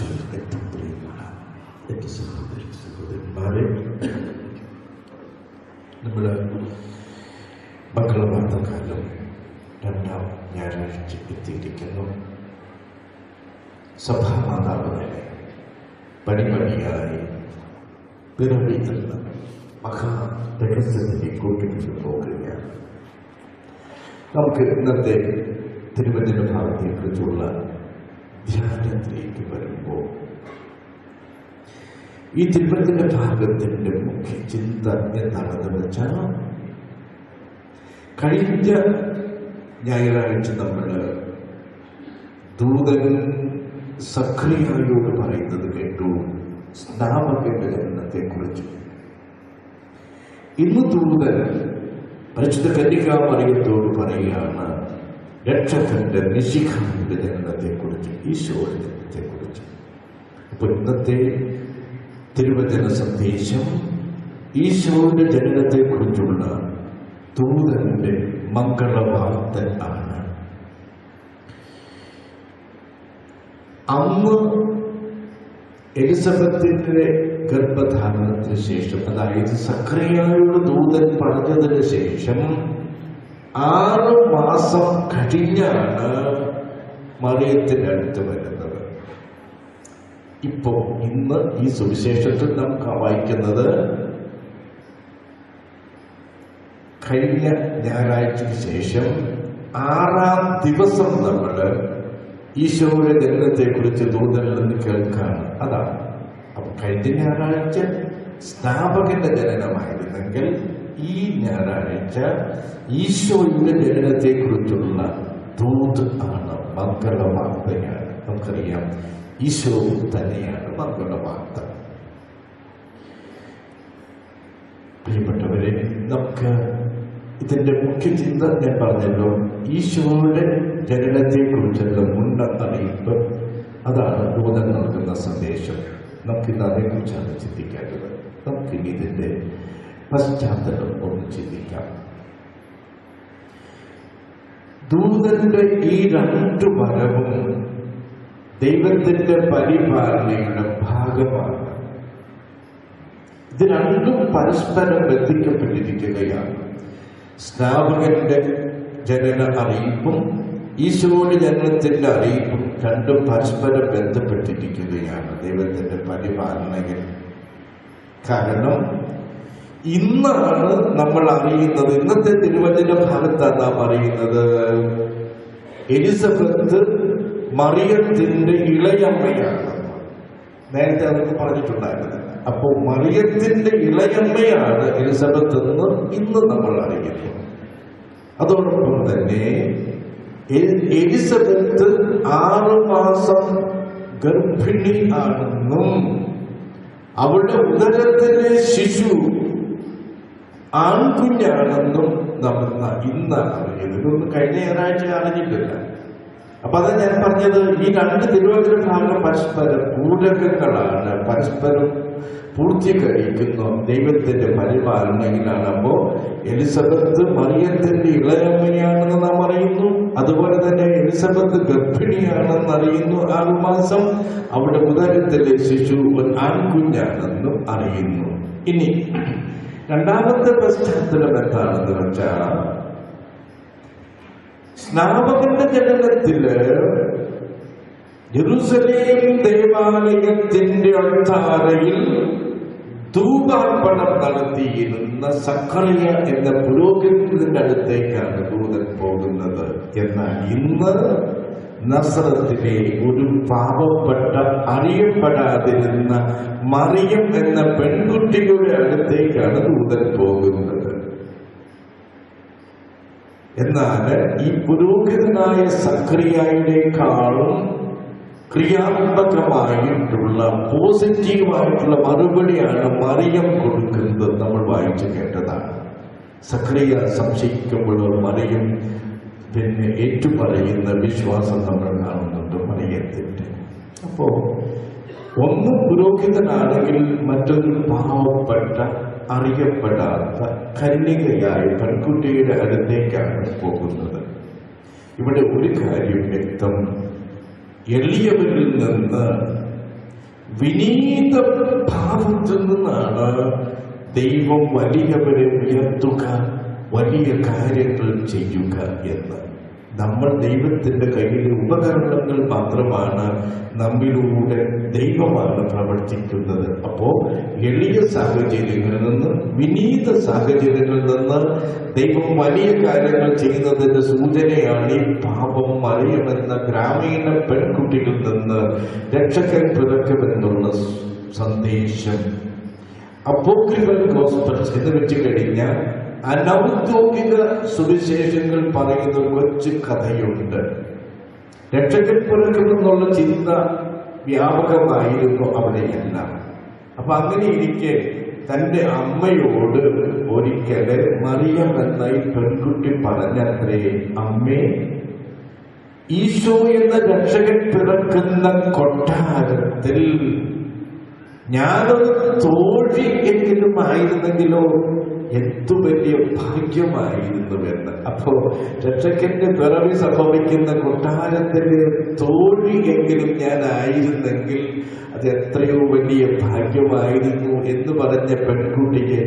ഏറ്റവും പ്രിയമുള്ള എൻ്റെ സഹോദരി സഹോദരന്മാരെ, നമ്മൾ മംഗളവാർത്തക്കാലം 2-ാം ഞായറാഴ്ച എത്തിയിരിക്കുന്നു. സഭാമാതാവിനെ പടിപടിയായി പിറവി എന്ന മഹാരഹസ്യത്തിനെ കൂട്ടിക്കൊണ്ടു പോകുകയാണ്. നമുക്ക് ഇന്നത്തെ തിരുവചന ഭാഗത്തെക്കുറിച്ചുള്ള ധ്യാനത്തിലേക്ക് വരുമ്പോൾ ഈ തിരുവചന ഭാഗത്തിന്റെ മുഖ്യ ചിന്ത എന്താണെന്ന് വെച്ചാൽ, കഴിഞ്ഞ ഞായറാഴ്ച നമ്മൾ ദൂതൻ സഖറിയായോട് പറയുന്നത് കേട്ടു, സ്നാപകന്റെ ജനനത്തെ കുറിച്ച്. ഇന്ന് ദൂതൻ പരിശുദ്ധ കന്യകാമറിയത്തോട് പറയുകയാണ് രക്ഷകന്റെ മിശിഹായുടെ ജനനത്തെ കുറിച്ച്, ഈശോയുടെ ജനനത്തെ കുറിച്ച്. അപ്പൊ ഇന്നത്തെ തിരുവചന സന്ദേശം ഈശോയുടെ ജനനത്തെ കുറിച്ചുള്ള ദൂതന്റെ മംഗളവാർത്ത ആണ്. അന്ന് എലിസബത്തിന്റെ ഗർഭധാരണത്തിന് ശേഷം, അതായത് സഖറിയായോട് ദൂതൻ പറഞ്ഞതിന് ശേഷം 6 മാസം കഴിഞ്ഞാണ് മറിയത്തിന്റെ അടുത്ത് വരുന്നത്. ഇപ്പോ ഇന്ന് ഈ സുവിശേഷത്തിൽ നമുക്ക് വായിക്കുന്നത് കഴിഞ്ഞ ഞായറാഴ്ചയ്ക്ക് ശേഷം 6-ാം ദിവസം നമ്മൾ ഈശോയുടെ ജനനത്തെ കുറിച്ച് ദൂതനിൽ നിന്ന് കേൾക്കാണ്. അതാണ്. അപ്പൊ കഴിഞ്ഞ ഞായറാഴ്ച സ്നാപകന്റെ ജനനമായിരുന്നെങ്കിൽ ഈ ഞായറാഴ്ച ഈശോയുടെ ജനനത്തെ കുറിച്ചുള്ള ദൂത് ആണ്, മംഗളവാർത്തയാണ്. നമുക്കറിയാം, ഈശോ തന്നെയാണ് മംഗളവാർത്ത. പ്രിയപ്പെട്ടവരെ, നമുക്ക് ഇതിന്റെ മുഖ്യ ചിന്ത ഞാൻ പറഞ്ഞല്ലോ, ഈശോയുടെ ജനനത്തെ കുറിച്ചുള്ള മുന്നറിയിപ്പ്. അതാണ് ദൂതൻ നൽകുന്ന സന്ദേശം. നമുക്കിന്ന് അതേക്കുറിച്ചാണ് ചിന്തിക്കേണ്ടത്. നമുക്കിനി ഇതിന്റെ പശ്ചാത്തലം ഒന്ന് ചിന്തിക്കാം. ദൂതന്റെ ഈ 2 വരവും ദൈവത്തിന്റെ പരിപാലനയുടെ ഭാഗമാണ്. ഇത് രണ്ടും പരസ്പരം ബന്ധിക്കപ്പെട്ടിരിക്കുകയാണ്. സ്നാപകന്റെ ജനന അറിയിപ്പും ഈശോയുടെ ജനനത്തിന്റെ അറിയിപ്പും രണ്ടും പരസ്പരം ബന്ധപ്പെട്ടിരിക്കുകയാണ് ദൈവത്തിന്റെ പരിപാലനയിൽ. കാരണം ഇന്നാണ് നമ്മൾ അറിയുന്നത്, ഇന്നത്തെ തിരുവചന ഭാഗത്താണ് നാം അറിയുന്നത്, എലിസബത്ത് മറിയത്തിന്റെ ഇളയമ്മയാണ്. നേരത്തെ അതൊക്കെ പറഞ്ഞിട്ടുണ്ടായിരുന്നത്. അപ്പോൾ മറിയത്തിന്റെ ഇളയമ്മയാണ് എലിസബത്ത് എന്ന് ഇന്ന് നമ്മൾ അറിയുന്നു. അതോടൊപ്പം തന്നെ എലിസബത്ത് 6 മാസം ഗർഭിണി ആണെന്നും അവളുടെ ഉദരത്തിലെ ശിശു ആൺകുഞ്ഞാണെന്നും നമ്മൾ ഇന്നാണ് അറിയുന്നത്. ഇതൊന്നും കഴിഞ്ഞ ഞായറാഴ്ച അറിഞ്ഞിട്ടില്ല. അപ്പൊ അത് ഞാൻ പറഞ്ഞത്, ഈ 2 തിരുവചന ഭാഗം പരസ്പരം പൂരകങ്ങളാണ്, പരസ്പരം പൂർത്തീകരിക്കുന്ന ദൈവത്തിന്റെ പരിപാലനയിലാണ്. അപ്പോ എലിസബത്ത് മറിയത്തിന്റെ ഇളയമ്മയാണെന്ന് നാം അറിയുന്നു. അതുപോലെ തന്നെ എലിസബത്ത് ഗർഭിണിയാണെന്ന് അറിയുന്നു. 6 മാസം അവിടെ ഉദരത്തിലെ ശിശു ആൺകുഞ്ഞാണെന്നും അറിയുന്നു. ഇനി രണ്ടാമത്തെ പശ്ചാത്തലം എന്താണെന്ന് വെച്ചാൽ, സ്നാപകന്റെ ജനനത്തില് യെരൂശലേം ദേവാലയത്തിന്റെ അൾത്താരയിൽ ധൂപാർപ്പണം നടത്തിയിരുന്ന സഖറിയ എന്ന പുരോഹിതന്റെ അടുത്തേക്കാണ് ദൂതൻ പോകുന്നത്. എന്നാൽ ഇന്ന് നസറത്തിലെ ഒരു പാവപ്പെട്ട അറിയപ്പെടാതിരുന്ന മറിയം എന്ന പെൺകുട്ടിയുടെ അടുത്തേക്കാണ് ദൂതൻ പോകുന്നത്. എന്നാൽ ഈ പുരോഹിതനായ സഖറിയായിനേക്കാളും ക്രിയാത്മകമായിട്ടുള്ള പോസിറ്റീവായിട്ടുള്ള മറുപടിയാണ് മറിയം കൊടുക്കുന്നത്. നമ്മൾ വായിച്ചു കേട്ടതാണ്. സഖറിയ സംശയിക്കുമ്പോൾ മറിയം പിന്നെ ഏറ്റുപറയുന്ന വിശ്വാസം നമ്മൾ കാണുന്നുണ്ട് മറിയത്തിന്റെ. അപ്പോ ഒന്ന് പുരോഹിതനാണെങ്കിൽ മറ്റൊരു പാവപ്പെട്ട അറിയപ്പെടാത്ത കന്യകയായ പെൺകുട്ടിയുടെ അടുത്തേക്കാണ് പോകുന്നത്. ഇവിടെ ഒരു കാര്യം വ്യക്തം, എളിയവരിൽ നിന്ന് വിനീത ഭാവത്തിൽ നിന്നാണ് ദൈവം വലിയവരെ ഉയർത്തുക, വലിയ കാര്യങ്ങൾ ചെയ്യുക എന്ന്. നമ്മൾ ദൈവത്തിന്റെ കയ്യിലെ ഉപകരണങ്ങൾ മാത്രമാണ്. നമ്മിലൂടെ ദൈവമാണ് പ്രവർത്തിക്കുന്നത്. അപ്പോ എളിയ സാഹചര്യങ്ങളിൽ നിന്ന്, വിനീത സാഹചര്യങ്ങളിൽ നിന്ന് ദൈവം വലിയ കാര്യങ്ങൾ ചെയ്യുന്നതിന്റെ സൂചനയാണ് ഈ പാപം മറിയമെന്ന ഗ്രാമീണ പെൺകുട്ടിയിൽ നിന്ന് രക്ഷകൻ പിറക്കുമെന്നുള്ള സന്ദേശം. അപ്പോക്രിഫൽ ഗോസ്പൽസ് എന്ന് വെച്ച് കഴിഞ്ഞാൽ അനൗദ്യോഗിക സുവിശേഷങ്ങൾ പറയുന്ന ഒരു കൊച്ചു കഥയുണ്ട്. രക്ഷകൻ പിറക്കുമെന്നുള്ള ചിന്ത വ്യാപകമായിരുന്നു അവിടെയെല്ലാം. അപ്പൊ അങ്ങനെ ഇരിക്കെ തന്റെ അമ്മയോട് ഒരിക്കല് മറിയം എന്ന ഈ പെൺകുട്ടി പറഞ്ഞത്രേ, അമ്മേ, ഈശോ എന്ന രക്ഷകൻ പിറക്കുന്ന കൊട്ടാരത്തിൽ ഞാനൊരു തോഴി എങ്കിലും ആയിരുന്നെങ്കിലോ എന്തു വലിയ ഭാഗ്യമായിരുന്നുവെന്ന്. അപ്പോ രക്ഷകന്റെ പിറവി സംഭവിക്കുന്ന കൊട്ടാരത്തിലെ തോഴി എങ്കിലും ഞാൻ ആയിരുന്നെങ്കിൽ അത് എത്രയോ വലിയ ഭാഗ്യമായിരുന്നു എന്ന് പറഞ്ഞ പെൺകുട്ടിയെ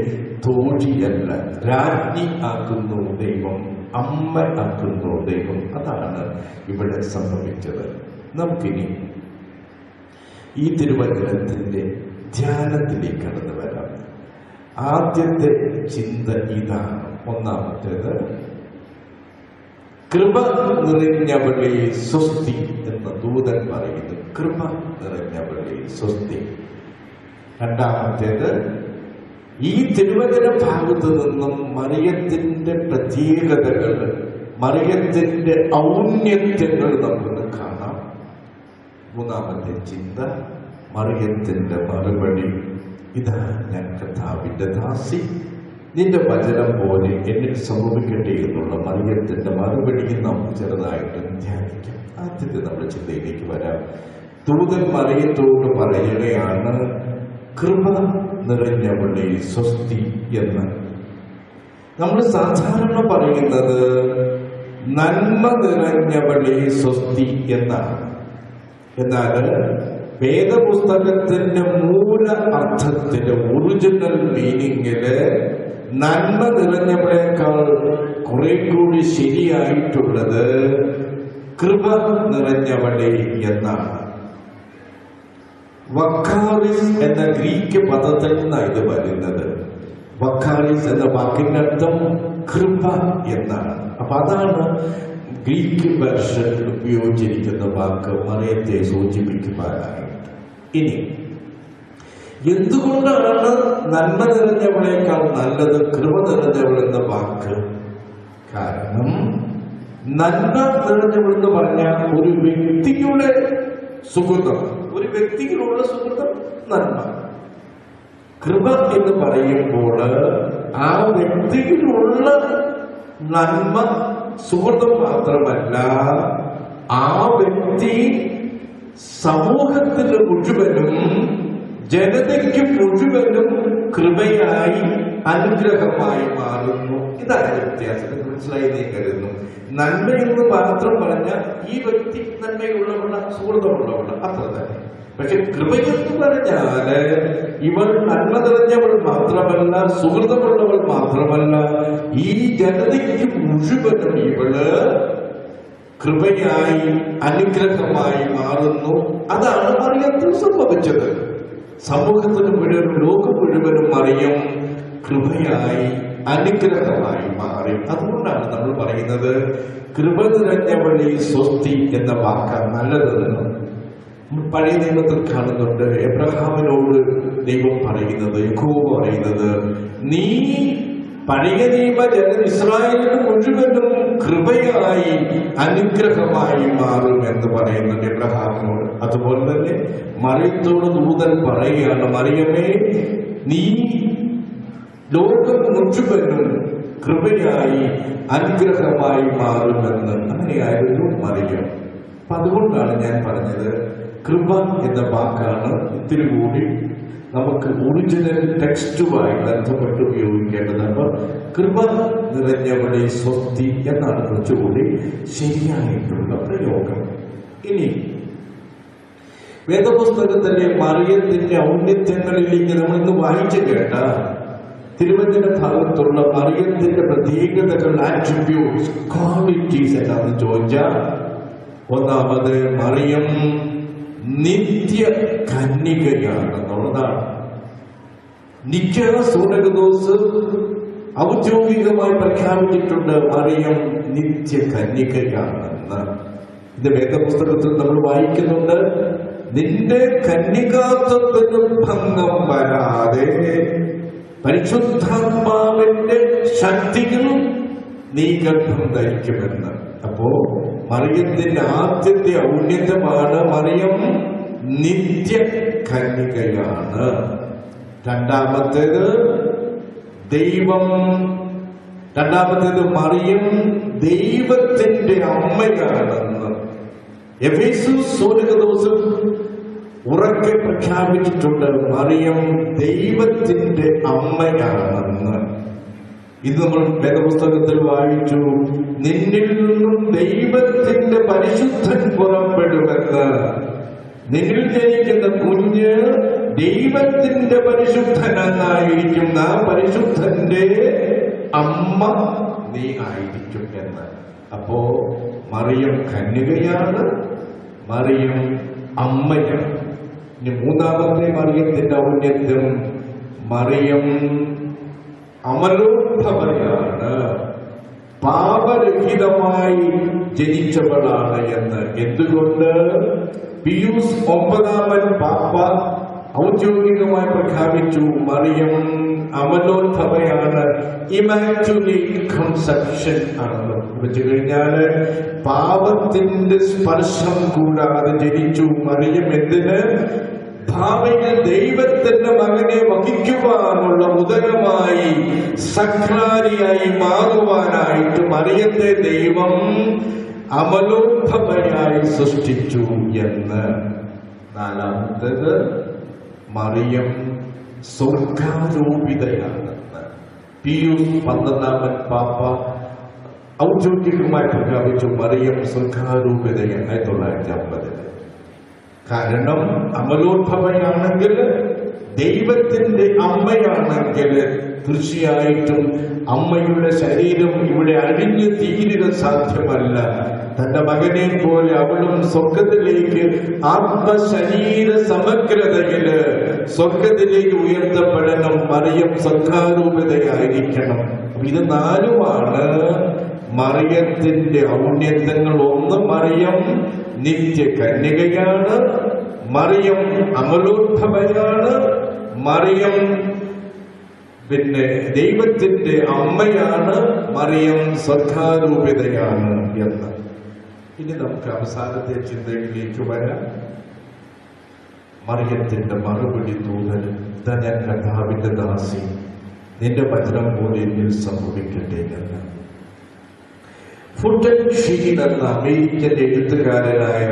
തോഴിയല്ല, രാജ്ഞി ആക്കുന്നു ദൈവം, അമ്മ ആക്കുന്നു ദൈവം. അതാണ് ഇവിടെ സംഭവിച്ചത്. നമുക്കിനി ഈ തിരുവചനത്തിന്റെ ധ്യാനത്തിലേക്ക് കടന്നു വരാം. ആദ്യത്തെ ചിന്ത ഇതാണ്. ഒന്നാമത്തേത്, കൃപ നിറഞ്ഞവളെ സ്വസ്തി എന്ന ദൂതൻ പറയുന്നു. കൃപ നിറഞ്ഞവളെ സ്വസ്തി. രണ്ടാമത്തേത്, ഈ തിരുവചന ഭാഗത്ത് നിന്നും മറിയത്തിന്റെ പ്രത്യേകതകൾ, മറിയത്തിന്റെ ഔന്നത്യങ്ങൾ നമുക്ക് കാണാം. മൂന്നാമത്തെ ചിന്ത, മറിയത്തിന്റെ മറുപടി. ഇതാ ഞാൻ കർത്താവിന്റെ ദാസി, നിന്റെ വചനം പോലെ എന്നിൽ സംഭവിക്കട്ടെ എന്നുള്ള മറിയത്തിന്റെ മറുപടിയും നമുക്ക് ചെറുതായിട്ട് ധ്യാനിക്കാം. ആദ്യത്തെ നമ്മുടെ ചിന്തയിലേക്ക് വരാം. ദൂതൻ മറിയത്തോട് പറയുകയാണ്, കൃപ നിറഞ്ഞവളെ സ്വസ്തി എന്ന്. നമ്മൾ സാധാരണ പറയുന്നത് നന്മ നിറഞ്ഞവളെ സ്വസ്തി എന്നാണ്. എന്നാൽ വേദപുസ്തകത്തിന്റെ മൂല അർത്ഥത്തില്, ഒറിജിനൽ മീനിങ്ങില് നന്മ നിറഞ്ഞവളേക്കാൾ കുറെ കൂടി ശരിയായിട്ടുള്ളത് കൃപ നിറഞ്ഞവളെ എന്നാണ്. വക്കാലിസ് എന്ന ഗ്രീക്ക് പദത്തിൽ നിന്നാണ് ഇത് വരുന്നത്. വക്കാലിസ് എന്ന വാക്കിന്റെ അർത്ഥം കൃപ എന്നാണ്. അപ്പൊ അതാണ് ഗ്രീക്ക് വെർഷൻ ഉപയോഗിച്ചിരിക്കുന്ന വാക്ക് മറിയത്തെ സൂചിപ്പിക്കുവാനായിട്ട്. ഇനി എന്തുകൊണ്ടാണ് നന്മ നിറഞ്ഞവളേക്കാൾ നല്ലത് കൃപ നിറഞ്ഞവൾ എന്ന വാക്ക്? കാരണം നന്മ നിറഞ്ഞവൾ എന്ന് പറഞ്ഞാൽ ഒരു വ്യക്തിയുടെ സുഹൃതം, ഒരു വ്യക്തിയിലുള്ള സുഹൃതം നന്മ. കൃപ എന്ന് പറയുമ്പോൾ ആ വ്യക്തിയിലുള്ള നന്മ സുഹൃതം മാത്രമല്ല, ആ വ്യക്തി സമൂഹത്തിന് മുഴുവനും, ജനതയ്ക്ക് മുഴുവനും കൃപയായി, അനുഗ്രഹമായി മാറുന്നു. ഇതാണ് വ്യത്യാസം. മനസ്സിലായി കരുതുന്നു. നന്മയെന്ന് മാത്രം പറഞ്ഞാൽ ഈ വ്യക്തി നന്മയുള്ളവള, സുഹൃതമുള്ളവള, അത്ര തന്നെ. പക്ഷെ കൃപയെന്ന് പറഞ്ഞാല് ഇവൾ നന്മ നിറഞ്ഞവൾ മാത്രമല്ല, സുഹൃതമുള്ളവൾ മാത്രമല്ല, ഈ ജനതയ്ക്ക് മുഴുവനും ഇവള് കൃപയായി, അനുഗ്രഹമായി മാറുന്നു. അതാണ് മറിയത്തിൽ സംഭവിച്ചത്. സമൂഹത്തിന് മുഴുവനും, ലോകം മുഴുവനും മറിയം കൃപയായി, അനുഗ്രഹമായി മാറി. അതുകൊണ്ടാണ് നമ്മൾ പറയുന്നത് കൃപ നിറഞ്ഞവളെ സ്വസ്തി എന്ന വാക്കാണ് നല്ലതെന്ന്. പഴയ നിയമത്തിൽ കാണുന്നുണ്ട്. എബ്രഹാമിനോട് ദൈവം പറയുന്നത്, യഹോവ പറയുന്നത്, നീ പഴയ നിയമ ജനം ഇസ്രായേലിന് മുഴുവനും കൃപയായി, അനുഗ്രഹമായി മാറും എന്ന് പറയുന്നുണ്ട് എബ്രഹാമിനോട്. അതുപോലെ തന്നെ മറിയത്തോട് ദൂതൻ പറയുകയാണ്, മറിയമേ, നീ ലോകം മുഴുവനും കൃപയായി, അനുഗ്രഹമായി മാറുമെന്ന്. അങ്ങനെയായിരുന്നു മറിയം. അപ്പൊ അതുകൊണ്ടാണ് ഞാൻ പറഞ്ഞത് കൃപ എന്ന വാക്കാണ് ഇത്തിരി കൂടി നമുക്ക് ഒറിജിനൽ ടെക്സ്റ്റുമായി ബന്ധപ്പെട്ട് ഉപയോഗിക്കേണ്ടത്. അപ്പൊ കൃപ നിറഞ്ഞവളെ സ്വസ്തി എന്നാണ് കുറച്ചുകൂടി ശരിയായിട്ടുള്ള പ്രയോഗം. ഇനി വേദപുസ്തകത്തിലെ മറിയത്തിന്റെ ഔന്നത്യങ്ങളിലേക്ക് നമ്മൾ ഇന്ന് വായിച്ചു കേട്ട തിരുവചന ഭാഗത്തുള്ള മറിയത്തിന്റെ പ്രത്യേകതകൾ, ആട്രിബ്യൂട്ട്സ്, ക്വാളിറ്റീസ് എന്താണെന്ന് ചോദിച്ചാൽ, ഒന്നാമത് മറിയം നിത്യ കന്യകയാണെന്നുള്ളതാണ്. നിക്ക സൂനകദോസ് ഔദ്യോഗികമായി പ്രഖ്യാപിച്ചിട്ടുണ്ട് മറിയം നിത്യ കന്യകയാണെന്ന്. ഇത് വേദപുസ്തകത്തിൽ നമ്മൾ വായിക്കുന്നുണ്ട്. നിന്റെ കന്യകാത്വത്തിന് ഭംഗം വരാതെ പരിശുദ്ധാത്മാവിന്റെ ശക്തിയിൽ നീ ഗർഭം ധരിക്കുമെന്ന്. അപ്പോ മറിയത്തിന്റെ ആദ്യത്തെ ഔന്നത്യമാണ് മറിയം നിത്യ കന്യകയാണ്. രണ്ടാമത്തേത് മറിയം ദൈവത്തിന്റെ അമ്മയാണെന്ന് എഫേസ്യസ് സൂനകദോസും ഉറക്കെ പ്രഖ്യാപിച്ചിട്ടുണ്ട്. മറിയം ദൈവത്തിന്റെ അമ്മയാണെന്ന്. ഇത് നമ്മൾ വേദപുസ്തകത്തിൽ വായിച്ചു. നിന്നിൽ നിന്നും ദൈവത്തിന്റെ പരിശുദ്ധൻ പുറപ്പെടുമെന്ന്. നിന്നിൽ ജനിക്കുന്ന കുഞ്ഞ് ദൈവത്തിന്റെ പരിശുദ്ധനെന്നായിരിക്കും. ആ പരിശുദ്ധന്റെ അമ്മ നീ ആയിരിക്കും എന്ന്. അപ്പോ മറിയം കന്യകയാണ്, മറിയം അമ്മയാണ്. ഇനി മൂന്നാമത്തെ മറിയത്തിന്റെ ഔന്നത്യം, മറിയം അമലോത്ഭവയാണ്, പാപരഹിതമായി ജനിച്ചവളാണ് എന്ന്. എന്തുകൊണ്ട്? പിയൂസ് 9 പാപ്പ ഔദ്യോഗികമായി പ്രഖ്യാപിച്ചു മറിയം അമലോത്ഭവയാണ്, ഇമാക്യുലേറ്റ് കൺസെപ്ഷൻ ആണെന്ന് വെച്ചു കഴിഞ്ഞാല് പാപത്തിന്റെ സ്പർശം കൂടാതെ ജനിച്ചു മറിയം. എന്തിന്? ഭാവിയിൽ ദൈവത്തിന്റെ മകനെ വഹിക്കുവാനുള്ള ഉദരമായി, സഖ്രാരിയായി മാറുവാനായിട്ട് മറിയത്തെ ദൈവം അമലോത്ഭവയായി സൃഷ്ടിച്ചു എന്ന്. നാലാമത്തേത് മറിയം സ്വർഗാരോപിതയാണെന്ന് പിയൂസ് 11 പാപ്പ ഔദ്യോഗികമായി പ്രഖ്യാപിച്ചു മറിയം സ്വർഗാരോപിതയാണ് 1950. കാരണം അമലോത്ഭവയാണെങ്കിൽ, ദൈവത്തിന്റെ അമ്മയാണെങ്കിൽ തീർച്ചയായിട്ടും അമ്മയുടെ ശരീരം ഇവിടെ അഴിഞ്ഞു തീരുക സാധ്യമല്ല. തന്റെ മകനെ പോലെ അവളും സ്വർഗത്തിലേക്ക് ആത്മശരീര സമഗ്രതയില് സ്വർഗത്തിലേക്ക് ഉയർത്തപ്പെടണം. മറിയം സ്വർഗാരൂപതയായിരിക്കണം. ഇത് 4 മറിയത്തിന്റെ ഔന്നത്യങ്ങൾ. ഒന്ന്, മറിയം നിത്യ കന്യകയാണ്, മറിയം അമലോത്ഭവയാണ്, മറിയം ദൈവത്തിന്റെ അമ്മയാണ്, മറിയം സ്വർഗാരൂപിതയാണ് എന്ന്. ഇനി നമുക്ക് അവസാനത്തെ ചിന്തയിലേക്ക് വരാം. മറിയത്തിന്റെ മറുപടി ദൂതൻ, ഞാൻ കർത്താവിന്റെ ദാസി, നിന്റെ വചനം പോലെ എന്നിൽ സംഭവിക്കട്ടെ എന്ന്. ഫുൾട്ടൻ ഷീൻ എന്ന അമേരിക്കൻ എഴുത്തുകാരനായ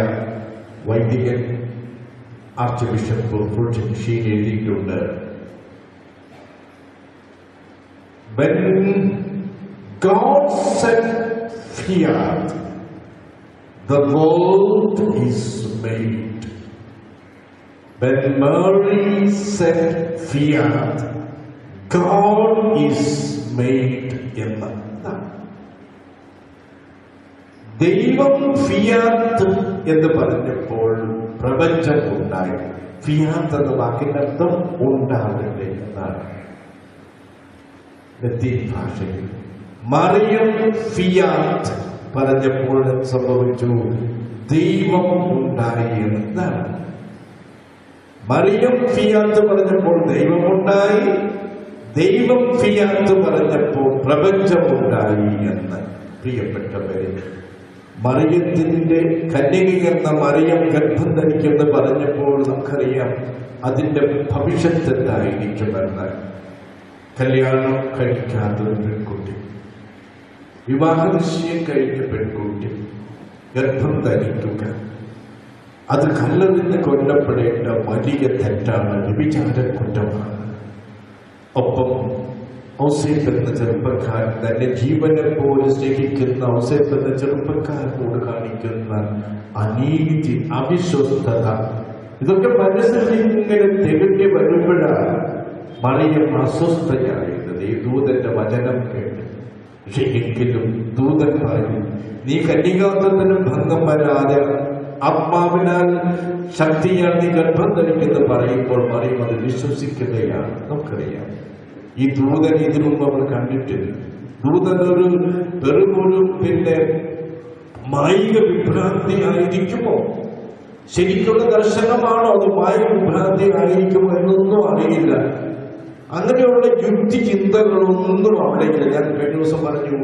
വൈദികൻ ആർച്ച് ബിഷപ്പ് ഫുൾട്ടൻ ഷീൻ എഴുതിയിട്ടുണ്ട്, when God set fiat, the world is made. When Mary set fiat, God is made എന്ന്. ദൈവം ഫിയാത്ത് എന്ന് പറഞ്ഞപ്പോൾ പ്രപഞ്ചം ഉണ്ടായി. ഫിയാത്ത് എന്ന വാക്കിന്റെ അർത്ഥം ഉണ്ടാകട്ടെ എന്നാണ് ലത്തീൻ ഭാഷയിൽ. മറിയം ഫിയാത്ത് പറഞ്ഞപ്പോൾ സംഭവിച്ചു, ദൈവം ഉണ്ടായി എന്നാണ്. മറിയം ഫിയാത്ത് പറഞ്ഞപ്പോൾ ദൈവമുണ്ടായി, ദൈവം ഫിയാത്ത് പറഞ്ഞപ്പോൾ പ്രപഞ്ചമുണ്ടായി എന്ന്. പ്രിയപ്പെട്ടവരെ, മറിയത്തിന്റെ കന്യകയെന്ന മറിയം ഗർഭം ധരിക്കുമെന്ന് പറഞ്ഞപ്പോൾ നമുക്കറിയാം അതിന്റെ ഭവിഷ്യത്ത് എന്തായിരിക്കുമെന്ന്. കല്യാണം കഴിക്കാത്തൊരു പെൺകുട്ടി, വിവാഹ നിശ്ചയം കഴിഞ്ഞ പെൺകുട്ടി ഗർഭം ധരിക്കുക, അത് കല്ലെറിഞ്ഞ് കൊല്ലപ്പെടേണ്ട വലിയ തെറ്റാണ്, വ്യഭിചാര കുറ്റമാണ്. ഒപ്പം ഔസേപ്പ് എന്ന ചെറുപ്പക്കാരൻ, തന്റെ ജീവനെ പോലെ സ്നേഹിക്കുന്ന ഔസേപ്പ് എന്ന ചെറുപ്പക്കാരനോട് കാണിക്കുന്ന അനീതി, അവിശ്വസ്തത ഇതൊക്കെ മനസ്സിൽ ഇങ്ങനെ തികഞ്ഞു വരുമ്പോഴാണ് മറിയം അസ്വസ്ഥയായിരുന്നത് ഈ ദൂതന്റെ വചനം കേട്ട്. പക്ഷെ എങ്കിലും ദൂതൻ പറഞ്ഞു, നീ കന്യകാത്വത്തിന് ഭംഗം വരാതെ ആത്മാവിനാൽ ശക്തിയാൽ നീ ഗർഭം ധരിക്കുന്നത് പറയുമ്പോൾ മറിയം അത് വിശ്വസിക്കുകയാണ്. നമുക്കറിയാം ഈ ദൂതൻ ഇതിനു മുമ്പ് നമ്മൾ കണ്ടിട്ടില്ല. ദൂതൻ ഒരു വെറുമൊരു മായിക വിഭ്രാന്തി ആയിരിക്കുമോ, ശരിക്കുള്ള ദർശനമാണോ, അത് മായിക വിഭ്രാന്തി ആയിരിക്കുമോ എന്നൊന്നും അറിയില്ല. അങ്ങനെയുള്ള യുക്തി ചിന്തകളൊന്നും അവിടേക്കില്ല. ഞാൻ കഴിഞ്ഞ ദിവസം പറഞ്ഞു,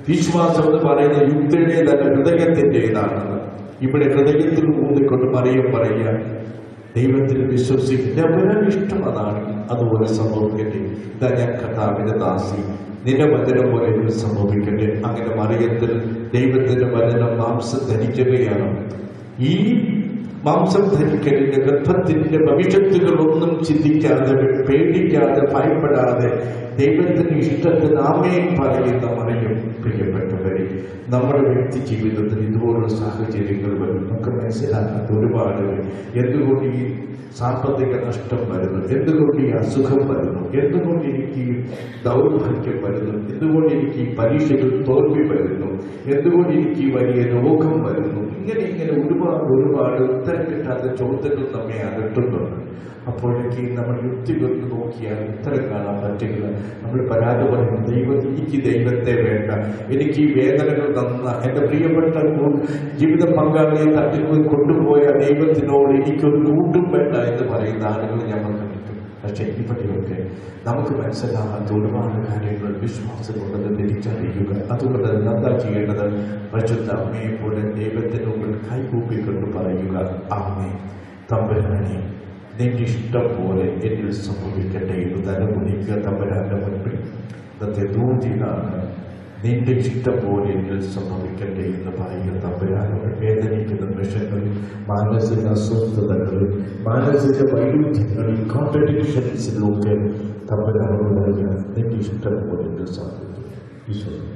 വിശ്വാസം എന്ന് പറയുന്ന യുക്തിയുടെ തന്നെ ഹൃദയത്തിൻ്റെതാണെന്ന്. ഇവിടെ ഹൃദയത്തിൽ ഊന്നിക്കൊണ്ട് മറിയം പറയുക, ദൈവത്തിൽ വിശ്വസിക്കുന്ന അവരാൻ ഇഷ്ടം അതാണ്, അതുപോലെ സംഭവിക്കട്ടെ. ഇതാ ഞാൻ കർത്താവിന്റെ ദാസി, നിന്റെ വചനം പോലെ ഇത് സംഭവിക്കട്ടെ. അങ്ങനെ മറിയത്തിൽ ദൈവത്തിന്റെ വചനം മാംസം ധരിക്കുകയാണ്. ഈ മാംസം ധരിക്കലിന്റെ ഗർഭത്തിന്റെ ഭവിഷ്യത്തുകളൊന്നും ചിന്തിക്കാതെ, പേടിക്കാതെ, ഭയപ്പെടാതെ ദൈവത്തിന്റെ ഇഷ്ടത്തിന് ആമേൻ പറയുന്ന മറിയം. പ്രിയപ്പെട്ടവരെ, നമ്മുടെ വ്യക്തി ജീവിതത്തിൽ ഇതുപോലുള്ള സാഹചര്യങ്ങൾ വരും. നമുക്ക് മനസ്സിലാക്കാത്ത ഒരുപാട് എന്തുകൊണ്ട് ഈ സാമ്പത്തിക നഷ്ടം വരുന്നു, എന്തുകൊണ്ട് ഈ അസുഖം വരുന്നു, എന്തുകൊണ്ട് എനിക്ക് ഈ ദൗർഭാഗ്യം വരുന്നു, എന്തുകൊണ്ട് എനിക്ക് ഈ പരീക്ഷകൾ തോൽവി വരുന്നു, എന്തുകൊണ്ട് എനിക്ക് ഈ വലിയ രോഗം വരുന്നു, ഇങ്ങനെ ഒരുപാട് ഉത്തരം കിട്ടാത്ത ചോദ്യങ്ങൾ നമ്മെ അകറ്റുന്നുണ്ട്. അപ്പോഴേക്ക് നമ്മൾ യുക്തി കൊണ്ട് നോക്കിയാൽ ഉത്തരം കാണാൻ പറ്റില്ല. നമ്മൾ പരാതി പറയുന്നു, എനിക്ക് ദൈവത്തെ വേണ്ട, എനിക്ക് ഈ വേദനകൾ തന്ന എൻ്റെ പ്രിയപ്പെട്ട ജീവിത പങ്കാളിയെ തട്ടിൽ കൊണ്ടുപോയ ദൈവത്തിനോട് എനിക്കൊരു കൂട്ടും വേണ്ട എന്ന് പറയുന്ന ആളുകൾ ഞങ്ങൾ കണ്ടിട്ടു. പക്ഷെ ഇവിടെയൊക്കെ നമുക്ക് മനസ്സിലാകാത്ത ഒരുപാട് കാര്യങ്ങൾ വിശ്വാസമുള്ളത് തിരിച്ചറിയുക. അതുകൊണ്ട് എന്താ ചെയ്യേണ്ടത്? പരിശുദ്ധ അമ്മയെ പോലെ ദൈവത്തിന് മുമ്പിൽ കൈകൂപ്പിക്കൊണ്ട് പറയുക, അമ്മേ തമ്പുരാനെ, നിന്റെ ഇഷ്ടം പോലെ എന്നിൽ സംഭവിക്കട്ടെ എന്ന് തലമുടിക്കുക. തമ്പുരാന്റെ മുൻപിൽ ഇന്നത്തെ ദൂതിനാണ്, നിന്റെ ഇഷ്ടം പോലെ എന്നിൽ സംഭവിക്കട്ടെ എന്ന് പറയുക. തമ്പുരാനോട് വേദനിക്കുന്ന നിമിഷങ്ങളിൽ, മാനസിക അസ്വസ്ഥതകളിൽ, മാനസിക വൈരുദ്ധ്യങ്ങളിൽ, കോൺട്രഡിക്ഷൻസിലൊക്കെ തമ്പുരാനോട് പറയുക, നിന്റെ ഇഷ്ടം പോലെ എന്നിൽ സംഭവിക്കും. ഈശ്വരൻ